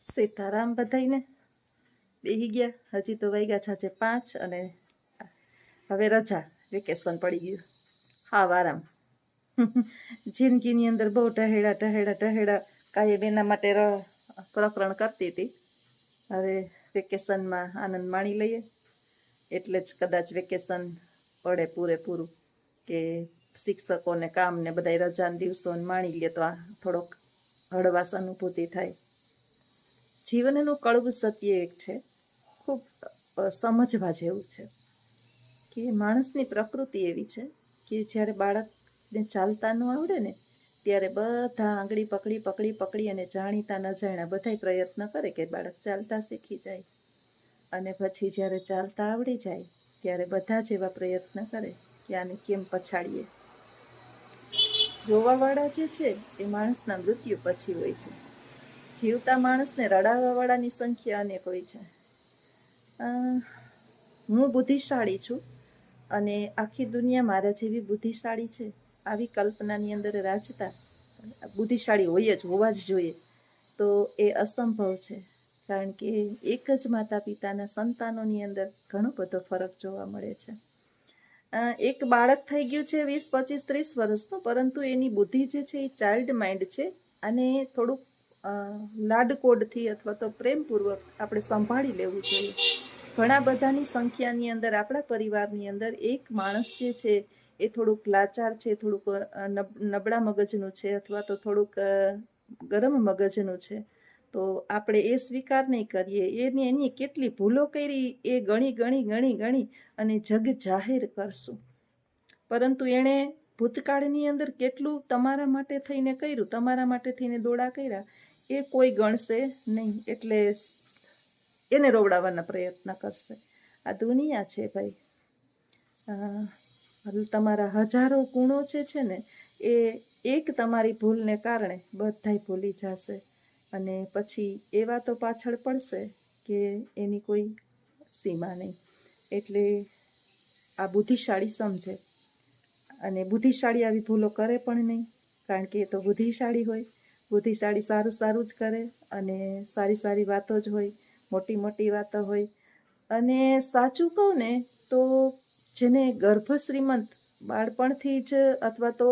સીતારામ બધાઈને બેહી ગયા. હજી તો વાગ્યા છે 5 અને હવે રજા, વેકેશન પડી ગયું. હાવ આરામ. જિંદગીની અંદર બહુ ટહેડા કાયમ એના માટે પ્રકરણ કરતી હતી. હવે વેકેશનમાં આનંદ માણી લઈએ, એટલે જ કદાચ વેકેશન પડે પૂરેપૂરું, કે શિક્ષકોને કામ ને બધા રજાના દિવસો માણી લે તો આ થોડોક હળવાશ અનુભૂતિ થાય. જીવનનું કડવું સત્ય એક છે, ખૂબ સમજવા જેવું છે, કે માણસની પ્રકૃતિ એવી છે કે જ્યારે બાળકને ચાલતા ન આવડે ને ત્યારે બધા આંગળી પકડી અને જાણીતા ન જાણ્યા બધાય પ્રયત્ન કરે કે બાળક ચાલતા શીખી જાય. અને પછી જ્યારે ચાલતા આવડી જાય ત્યારે બધા જ એવા પ્રયત્ન કરે કે આને કેમ પછાડીએ. રોવાવાળા જે છે એ માણસના મૃત્યુ પછી હોય છે. જીવતા માણસને રડાવવાવાળાની સંખ્યા અનેક હોય છે. હું બુદ્ધિશાળી છું અને આખી દુનિયા મારા જેવી બુદ્ધિશાળી છે, આવી કલ્પનાની અંદર રાજતા બુદ્ધિશાળી હોય જ, હોવા જ જોઈએ, તો એ અસંભવ છે. કારણ કે એક જ માતા પિતાના સંતાનોની અંદર ઘણો બધો ફરક જોવા મળે છે. એક બાળક થઈ ગયું છે 20, 25, 30 વર્ષનું, પરંતુ એની બુદ્ધિ જે છે એ ચાઇલ્ડ માઇન્ડ છે, અને થોડુંક લાડકોડથી અથવા તો પ્રેમપૂર્વક આપણે સંભાળી લેવું જોઈએ. ઘણા બધાની સંખ્યાની અંદર આપણા પરિવારની અંદર એક માણસ જે છે એ થોડુંક લાચાર છે, થોડુંક નબળા મગજનું છે, અથવા તો થોડુંક ગરમ મગજનું છે, તો આપણે એ સ્વીકાર નહીં કરીએ. એની કેટલી ભૂલો કરી એ ગણી અને જગ જાહેર કરશું. પરંતુ એણે ભૂતકાળની અંદર કેટલું તમારા માટે થઈને કર્યું, તમારા માટે થઈને દોડા કર્યા, એ કોઈ ગણશે નહીં, એટલે એને રોવડાવવાના પ્રયત્ન કરશે. આ દુનિયા છે ભાઈ. તમારા હજારો ગુણો જે છે ને એ એક તમારી ભૂલને કારણે બધાય ભૂલી જશે, અને પછી એવા તો પાછળ પડશે કે એની કોઈ સીમા નહીં. એટલે આ બુદ્ધિશાળી સમજે, અને બુદ્ધિશાળી આવી ભૂલો કરે પણ નહીં, કારણ કે એ તો બુદ્ધિશાળી હોય. બુદ્ધિશાળી સારું જ કરે, અને સારી વાતો જ હોય, મોટી વાતો હોય. અને સાચું કહું ને તો જેને ગર્ભ શ્રીમંત બાળપણથી જ અથવા તો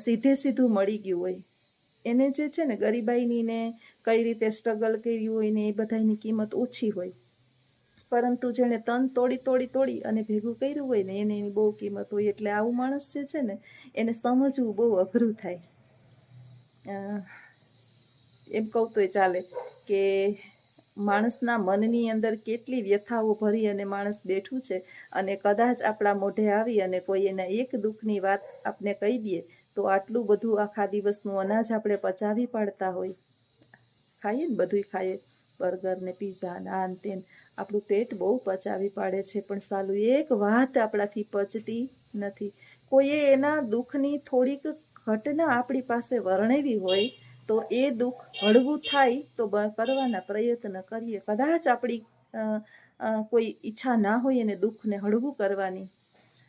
સીધું મળી ગયું હોય, એને જે છે ને ગરીબાઈની ને કઈ રીતે સ્ટ્રગલ કર્યું હોય ને એ બધાની કિંમત ઓછી હોય. પરંતુ જેણે તન તોડી અને ભેગું કર્યું હોય ને એને એની બહુ કિંમત હોય. એટલે આવું માણસ જે છે ને એને સમજવું બહુ અઘરું થાય. એમ કહું તોય ચાલે કે માણસના મનની અંદર કેટલી વ્યથાઓ ભરી અને માણસ બેઠું છે, અને કદાચ આપણા મોઢે આવી અને કોઈ એના એક દુઃખની વાત આપણે કહી દઈએ તો આટલું બધું આખા દિવસનું અનાજ આપણે પચાવી પાડતા હોય. ખાઈએ ને બધું ખાઈએ, બર્ગર ને પીઝા ને આન તેન, આપણું પેટ બહુ પચાવી પાડે છે, પણ સાલું એક વાત આપણાથી પચતી નથી. કોઈએ એના દુઃખની થોડીક ઘટના આપણી પાસે વર્ણવી હોય તો એ દુઃખ હળવું થાય તો કરવાના પ્રયત્ન કરીએ. કદાચ આપણી કોઈ ઈચ્છા ના હોય એને દુઃખને હળવું કરવાની,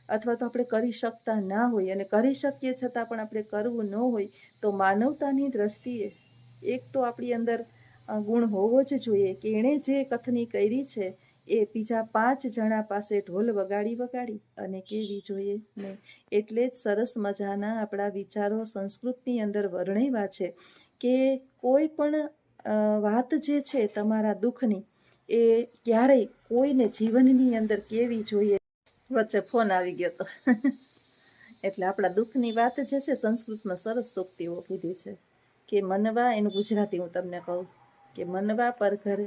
અથવા તો આપણે કરી શકતા ના હોય, અને કરી શકીએ છતાં પણ આપણે કરવું ન હોય, તો માનવતાની દ્રષ્ટિએ એક તો આપણી અંદર ગુણ હોવો જ જોઈએ કે એણે જે કથની કરી છે એ બીજા 5 જણા પાસે ઢોલ વગાડી અને કેવી જોઈએ નહીં. એટલે જ સરસ મજાના આપણા વિચારો સંસ્કૃતની અંદર વર્ણવ્યા છે કે કોઈ પણ વાત જે છે તમારા દુઃખની, એ ક્યારેય કોઈને જીવનની અંદર કેવી જોઈએ. વચ્ચે ફોન આવી ગયો તો એટલે આપણા દુઃખની વાત જે છે સંસ્કૃતમાં સરસ સૂક્તિઓ કીધી છે કે મનવા, એનું ગુજરાતી હું તમને કહું કે મનવા પર ઘર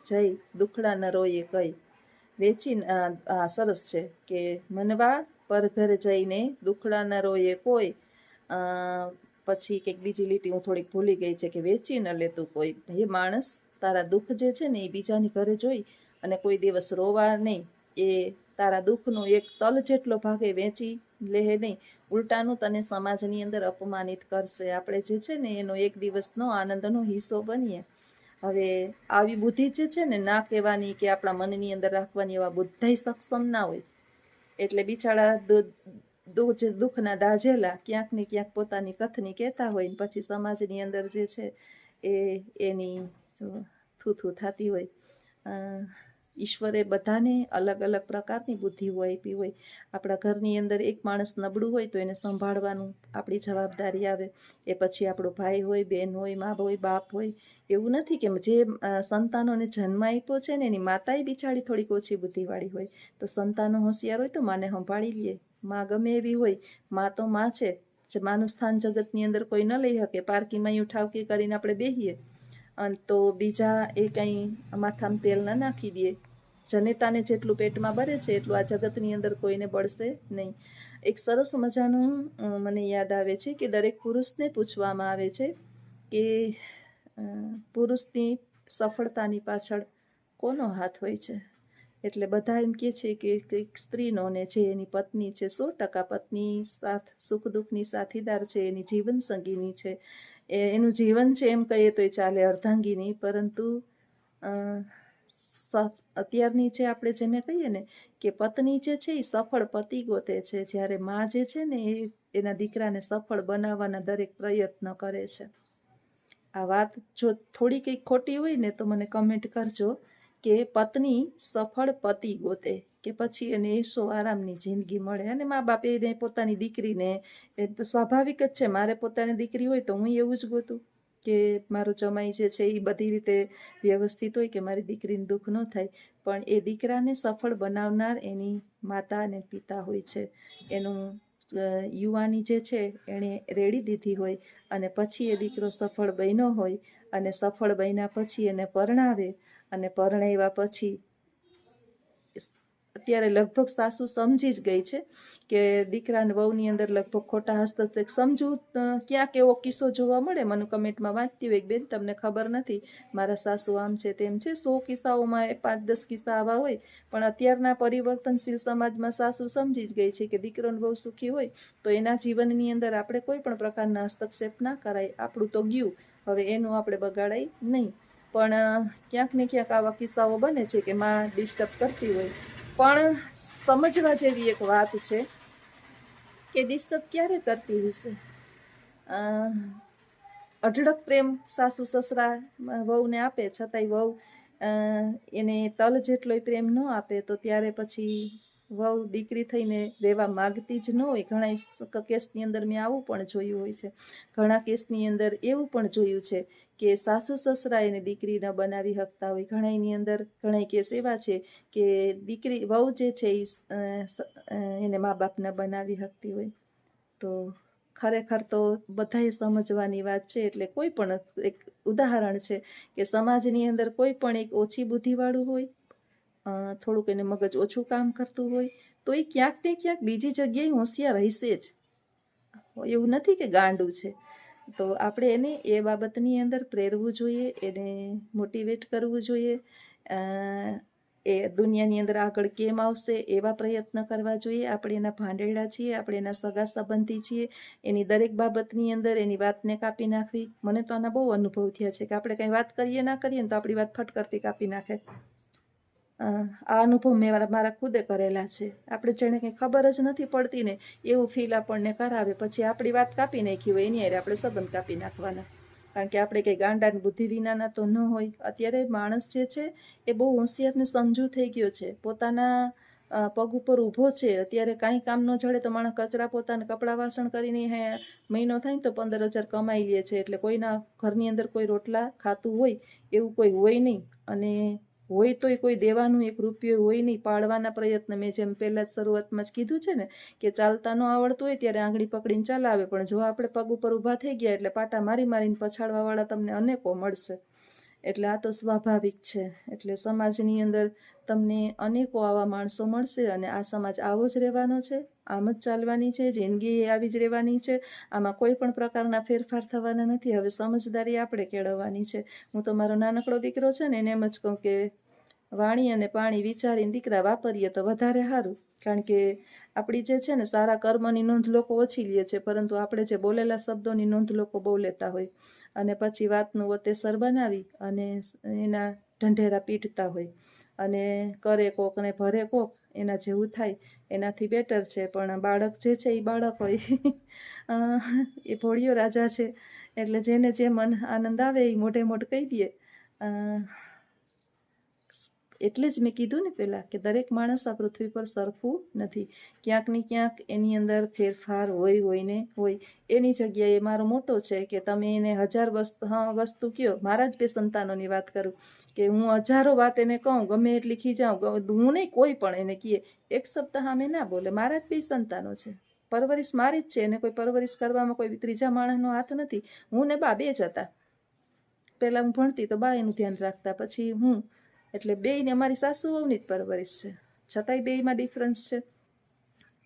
જઈ દુખડા ન રોઈએ કઈ વેચી. સરસ છે કે મનવા પર ઘર જઈને દુખડા ન રોઈએ કોઈ. પછી કંઈક બીજી લીટી હું થોડીક ભૂલી ગઈ છે કે વેચી ન લેતું કોઈ. હે માણસ, તારા દુઃખ જે છે ને એ બીજાની ઘરે જોઈ અને કોઈ દિવસ રોવા નહીં. એ તારા દુઃખનો એક તલ જેટલો ભાગે વેચી લે નહીં, ઉલટાનું તને સમાજની અંદર અપમાનિત કરશે. આપણે જે છે ને એનો એક દિવસનો આનંદનો હિસ્સો બનીએ. હવે આવી બુદ્ધિ જે છે ને ના કહેવાની કે આપણા મનની અંદર રાખવાની, એવા બુદ્ધાય સક્ષમ ના હોય. એટલે બિચારા દુઃખના દાઝેલા ક્યાંક ને ક્યાંક પોતાની કથની કહેતા હોય, પછી સમાજની અંદર જે છે એની થૂ થતી હોય. ઈશ્વરે બધાને અલગ અલગ પ્રકારની બુદ્ધિઓ આપી હોય. આપણા ઘરની અંદર એક માણસ નબળું હોય તો એને સંભાળવાનું આપણી જવાબદારી આવે. એ પછી આપણો ભાઈ હોય, બેન હોય, મા હોય, બાપ હોય. એવું નથી કે જે સંતાનોને જન્મ આપ્યો છે ને એની માતાએ બિચારી થોડીક ઓછી બુદ્ધિવાળી હોય, તો સંતાનો હોશિયાર હોય તો માને સંભાળી લે. મા ગમે એવી હોય, મા તો મા છે. માનું સ્થાન જગતની અંદર કોઈ ન લઈ શકે. પારકીમાં ઠાવકી કરીને આપણે બેહીએ તો બીજા એ કંઈ માથામાં તેલ ન નાખી દે. જનેતાને જેટલું પેટમાં બળે છે એટલું આ જગતની અંદર કોઈને બળશે નહીં. એક સરસ મજાનું મને યાદ આવે છે કે દરેક પુરુષને પૂછવામાં આવે છે કે પુરુષની સફળતાની પાછળ કોનો હાથ હોય છે? એટલે બધા એમ કહે છે કે સ્ત્રીનો ને જે એની પત્ની છે, 100% પત્ની સાથ સુખ દુઃખની સાથીદાર છે, એની જીવન સંગીની છે, એનું જીવન છે એમ કહીએ તો ચાલે, અર્ધાંગીની. પરંતુ અત્યારની જે આપણે જેને કહીએ ને કે પત્ની જે છે એ સફળ પતિ ગોતે છે, જ્યારે મા જે છે ને એ એના દીકરાને સફળ બનાવવાના દરેક પ્રયત્ન કરે છે. આ વાત જો થોડી કંઈક ખોટી હોય ને તો મને કમેન્ટ કરજો કે પત્ની સફળ પતિ ગોતે કે પછી એને એસો આરામની જિંદગી મળે. અને મા બાપે એને પોતાની દીકરીને, સ્વાભાવિક જ છે, મારે પોતાની દીકરી હોય તો હું એવું જ ગોતું કે મારો જમાઈ જે છે એ બધી રીતે વ્યવસ્થિત હોય કે મારી દીકરીને દુઃખ ન થાય. પણ એ દીકરાને સફળ બનાવનાર એની માતા અને પિતા હોય છે. એનું યુવાની જે છે એણે રેડી દીધી હોય અને પછી એ દીકરો સફળ બન્યો હોય અને સફળ બન્યા પછી એને પરણાવે અને પરણાવ્યા પછી અત્યારે લગભગ સાસુ સમજી જ ગઈ છે કે દીકરાને વહુની અંદર લગભગ ખોટા હસ્તક્ષેપ સમજુ. ક્યાંક એવો કિસ્સો જોવા મળે, મને કમેન્ટમાં વાંચતી હોય બેન તમને ખબર નથી મારા સાસુ આમ છે તેમ છે. 100 કિસ્સાઓમાં 5-10 કિસ્સા આવા હોય. પણ અત્યારના પરિવર્તનશીલ સમાજમાં સાસુ સમજી જ ગઈ છે કે દીકરો બહુ સુખી હોય તો એના જીવનની અંદર આપણે કોઈ પણ પ્રકારના હસ્તક્ષેપ ના કરાય. આપણું તો ગયું, હવે એનું આપણે બગાડાય નહીં. પણ ક્યાંક ને ક્યાંક આવા કિસ્સાઓ બને છે કે માં ડિસ્ટર્બ કરતી હોય. પણ સમજવા જેવી એક વાત છે કે ડિસ્ટર્બ ક્યારે કરતી હશે? અઢળક પ્રેમ સાસુ સસરા વહુને આપે છતાંય વહુ એને તલ જેટલોય પ્રેમ ન આપે તો ત્યારે પછી વહુ દીકરી થઈને રહેવા માગતી જ ન હોય. ઘણા કેસની અંદર મેં આવું પણ જોયું હોય છે. ઘણા કેસની અંદર એવું પણ જોયું છે કે સાસુ સસરા એને દીકરી ન બનાવી શકતા હોય. ઘણાની અંદર ઘણા કેસ એવા છે કે દીકરી વહુ જે છે એને મા બાપ ન બનાવી શકતી હોય. તો ખરેખર તો બધાએ સમજવાની વાત છે. એટલે કોઈ પણ એક ઉદાહરણ છે કે સમાજની અંદર કોઈ પણ એક ઓછી બુદ્ધિવાળું હોય, થોડુંક એને મગજ ઓછું કામ કરતું હોય તો એ ક્યાંક ને ક્યાંક બીજી જગ્યાએ હોશિયાર રહેશે જ. એવું નથી કે ગાંડું છે. તો આપણે એને એ બાબતની અંદર પ્રેરવું જોઈએ, એને મોટિવેટ કરવું જોઈએ. એ દુનિયાની અંદર આગળ કેમ આવશે એવા પ્રયત્ન કરવા જોઈએ. આપણે એના ભાંડેડા છીએ, આપણે એના સગા સંબંધી છીએ. એની દરેક બાબતની અંદર એની વાતને કાપી નાખવી. મને તો આના બહુ અનુભવ થયા છે કે આપણે કંઈ વાત કરીએ ના કરીએ ને તો આપણી વાત ફટકરતી કાપી નાખે. આ અનુભવ મેં મારા ખુદે કરેલા છે. આપણે જેને કંઈ ખબર જ નથી પડતી ને એવું ફીલ આપણને કરાવે, પછી આપણી વાત કાપી નાખી હોય એની હારે આપણે સંબંધ કાપી નાખવાના. કારણ કે આપણે કંઈ ગાંડા બુદ્ધિ વિનાના તો ન હોય. અત્યારે માણસ જે છે એ બહુ હોશિયાર ને સમજુ થઈ ગયો છે. પોતાના પગ ઉપર ઊભો છે. અત્યારે કાંઈ કામ ન જડે તો માણસ કચરા પોતાને કપડાં વાસણ કરીને મહિનો થાય ને તો 15,000 કમાઈ લે છે. એટલે કોઈના ઘરની અંદર કોઈ રોટલા ખાતું હોય એવું કોઈ હોય નહીં. અને હોય તોય કોઈ દેવાનું 1 રૂપિયો હોય નહીં. પાડવાના પ્રયત્ન, મેં જેમ પહેલા શરૂઆતમાં જ કીધું છે ને કે ચાલતા ન આવડતું હોય ત્યારે આંગળી પકડીને ચલાવે, પણ જો આપણે પગ ઉપર ઊભા થઈ ગયા એટલે પાટા મારી મારીને પછાડવા વાળા તમને અનેકો મળશે. એટલે આ તો સ્વાભાવિક છે. એટલે સમાજની અંદર તમને અનેકો આવા માણસો મળશે અને આ સમાજ આવો જ રહેવાનો છે, આમ જ ચાલવાની છે, જિંદગી આવી જ રહેવાની છે. આમાં કોઈ પણ પ્રકારના ફેરફાર થવાના નથી. હવે સમજદારી આપણે કેળવવાની છે. હું તો મારો નાનકડો દીકરો છે ને એને એમ જ કહું કે વાણી અને પાણી વિચારીને દીકરા વાપરીએ તો વધારે સારું. કારણ કે આપણી જે છે ને સારા કર્મની નોંધ લોકો ઓછી લે છે, પરંતુ આપણે જે બોલેલા શબ્દોની નોંધ લોકો બહુ લેતા હોય અને પછી વાતનું વતેસર બનાવી અને એના ઢંઢેરા પીટતા હોય અને કરે કોક ને ભરે કોક, એના જેવું થાય. એનાથી બેટર છે. પણ બાળક જે છે એ બાળક હોય એ ભોળિયો રાજા છે. એટલે જેને જે મન આનંદ આવે એ મોઢે મોઢ કહી દે. એટલે જ મેં કીધું ને પહેલાં કે દરેક માણસ આ પૃથ્વી પર સરખું નથી. ક્યાંક ને ક્યાંક એની અંદર ફેરફાર હોય ને હોય. એની જગ્યાએ મારો મોટો છે કે તમે એને 1000 વસ્તુ કયો. મારા જ 2 સંતાનોની વાત કરું કે હું 1000 વાત એને કહું, ગમે એટલી ખીજાઉં, હું નહીં કોઈ પણ એને કહે, એક શબ્દ સામે ના બોલે. મારા જ 2 સંતાનો છે, પરવરિશ મારી જ છે, એને કોઈ પરવરિશ કરવામાં કોઈ ત્રીજા માણસનો હાથ નથી. હું ને બા 2 જ હતા. પહેલાં હું ભણતી તો બા એનું ધ્યાન રાખતા, પછી હું, એટલે બેયને અમારી સાસુ વહુની જ પરવરિશ છે, છતાંય બેયમાં ડિફરન્સ છે.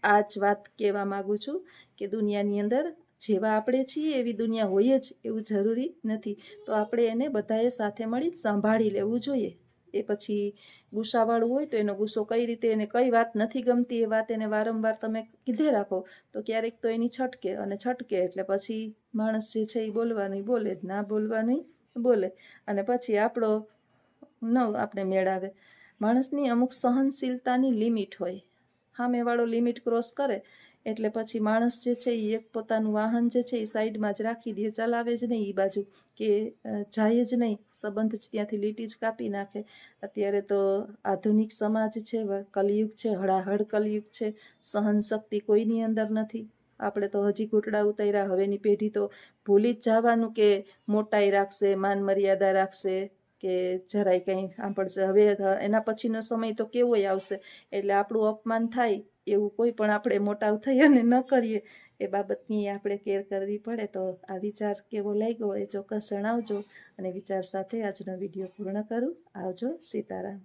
આ જ વાત કહેવા માગું છું કે દુનિયાની અંદર જેવા આપણે છીએ એવી દુનિયા હોય જ એવું જરૂરી નથી. તો આપણે એને બધાએ સાથે મળી સંભાળી લેવું જોઈએ. એ પછી ગુસ્સાવાળું હોય તો એનો ગુસ્સો કઈ રીતે, એને કઈ વાત નથી ગમતી એ વાત એને વારંવાર તમે કીધે રાખો તો ક્યારેક તો એની છટકે, અને છટકે એટલે પછી માણસ જે છે એ બોલવાનું બોલે, ના બોલવાનું બોલે, અને પછી આપણો આપણે મેળાવે. માણસની અમુક સહનશીલતાની લિમિટ હોય. સામેવાળો લિમિટ ક્રોસ કરે એટલે પછી માણસ જે છે એ એક પોતાનું વાહન જે છે એ સાઈડમાં જ રાખી દે, ચલાવે જ નહીં એ બાજુ, કે જાય જ નહીં, સંબંધ જ ત્યાંથી લીટી જ કાપી નાખે. અત્યારે તો આધુનિક સમાજ છે, કલયુગ છે, હળાહળ કલયુગ છે, સહન શક્તિ કોઈની અંદર નથી. આપણે તો હજી ઘૂંટડા ઉતાર્યા, હવેની પેઢી તો ભૂલી જ જવાનું કે મોટાઈ રાખશે, માન મર્યાદા રાખશે, કે જરાય કંઈ સાંભળશે. હવે એના પછીનો સમય તો કેવોય આવશે, એટલે આપણું અપમાન થાય એવું કોઈ પણ આપણે મોટાવ થઈ અને ન કરીએ એ બાબતની આપણે કેર કરવી પડે. તો આ વિચાર કેવો લાગ્યો એ ચોક્કસ જણાવજો, અને વિચાર સાથે આજનો વિડીયો પૂર્ણ કરું. આવજો. સીતારામ.